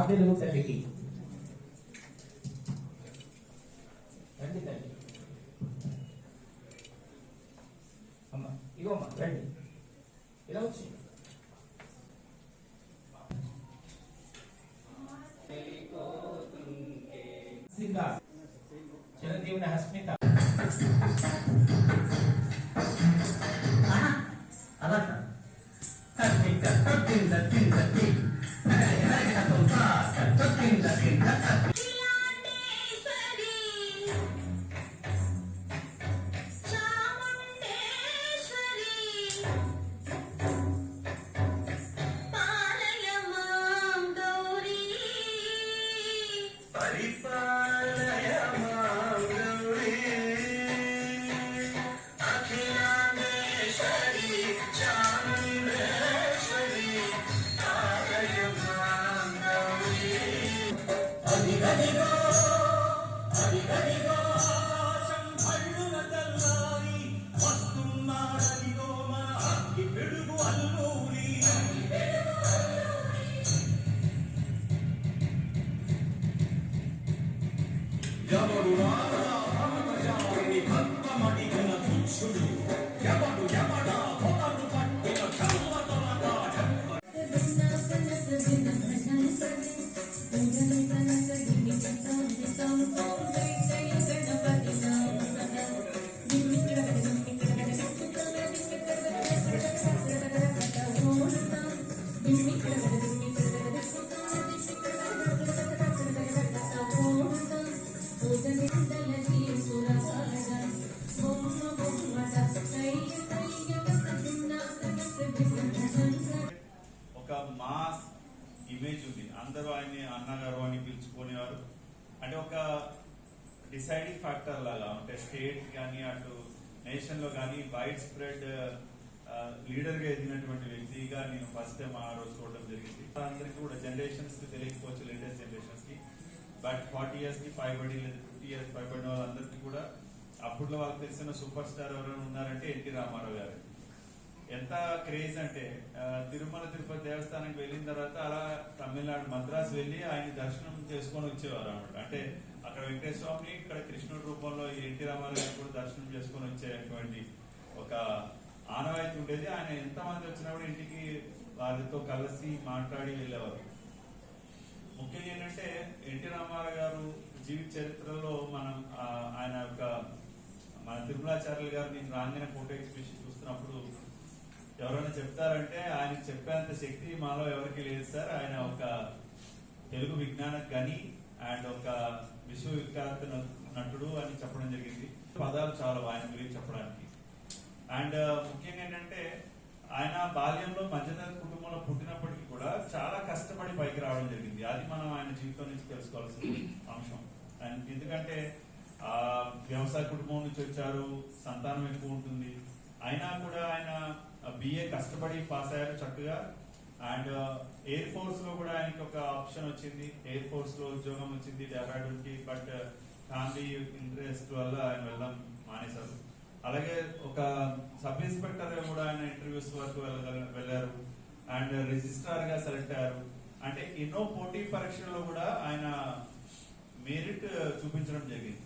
తెలుగు తల్లికి రండి తల్లి అమ్మ ఇగోమ్మ రండి ఇలా వచ్చి చిరంజీవిని హస్మిత అలా ఒక మాస్ ఇమేజ్ ఉంది. అందరూ ఆయన్ని అన్నగారు అని పిలుచుకునేవారు. అంటే ఒక డిసైడింగ్ ఫ్యాక్టర్ లాగా, అంటే స్టేట్ కానీ అటు నేషన్ లో కానీ వైడ్ స్ప్రెడ్ లీడర్ గా ఎదిగినటువంటి వ్యక్తిగా నేను ఫస్ట్ టైం ఆ రోజు చూడడం జరిగింది. అందరికీ కూడా జనరేషన్స్ కి తెలియకపోవచ్చు, లేటెస్ట్ జనరేషన్స్ కి, బట్ 40 years కి పైబడి 50 years పైబడిన వాళ్ళందరికీ కూడా అప్పట్లో వాళ్ళకి తెలిసిన సూపర్ స్టార్ ఎవరైనా ఉన్నారంటే ఎన్టీ రామారావు గారు. ఎంత క్రేజ్ అంటే తిరుమల తిరుపతి దేవస్థానానికి వెళ్ళిన తర్వాత అలా తమిళనాడు మద్రాసు వెళ్ళి ఆయన దర్శనం చేసుకొని వచ్చేవారు అనమాట. అంటే అక్కడ వెంకటేశ్వర స్వామిని, ఇక్కడ కృష్ణుడి రూపంలో ఎన్టీ రామారావు గారు కూడా దర్శనం చేసుకొని వచ్చేటువంటి ఒక ఆనవాయితీ ఉండేది. ఆయన ఎంతమంది వచ్చినప్పుడు ఇంటికి వారితో కలిసి మాట్లాడి వెళ్ళేవారు. ముఖ్యంగా ఏంటంటే ఎన్టీ రామారావు గారు జీవిత చరిత్రలో మనం ఆయన యొక్క మన తిరుమలాచార్యులు గారు నేను రాగానే ఫోటో ఎగ్జిబిషన్ చూస్తున్నప్పుడు ఎవరైనా చెప్తారంటే ఆయనకి చెప్పేంత శక్తి మాలో ఎవరికి లేదు సార్. ఆయన ఒక తెలుగు విజ్ఞాన గని అండ్ ఒక విశ్వవిఖ్యాత నటుడు అని చెప్పడం జరిగింది. పదాలు చాలా ఆయన గురించి చెప్పడానికి. అండ్ ముఖ్యంగా ఏంటంటే ఆయన బాల్యంలో మధ్యతరగతి కుటుంబంలో పుట్టినప్పటికీ కూడా చాలా కష్టపడి పైకి రావడం జరిగింది. అది మనం ఆయన జీవితం నుంచి తెలుసుకోవాల్సిన అంశం. అండ్ ఎందుకంటే వ్యవసాయ కుటుంబం నుంచి వచ్చారు, సంతానం ఎక్కువ ఉంటుంది. అయినా కూడా ఆయన బిఏ కష్టపడి పాస్ అయ్యారు చక్కగా. అండ్ ఎయిర్ ఫోర్స్ లో కూడా ఆయనకి ఒక ఆప్షన్ వచ్చింది, ఎయిర్ ఫోర్స్ లో ఉద్యోగం వచ్చింది డెహ్రాడూన్ కి. బట్ ఫ్యామిలీ ఇంట్రెస్ట్ వల్ల ఆయన వెళ్ళడం మానేశారు. అలాగే ఒక సబ్ ఇన్స్పెక్టర్ గా కూడా ఆయన ఇంటర్వ్యూస్ వరకు వెళ్ళారు అండ్ రిజిస్ట్రార్ గా సెలెక్ట్ అయ్యారు. అంటే ఎన్నో పోటీ పరీక్షల్లో కూడా ఆయన మెరిట్ చూపించడం జరిగింది.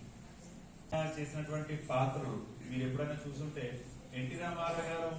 చేసినటువంటి పాత్రలు మీరు ఎప్పుడైనా చూసుంటే ఎన్టీ రామారావు గారు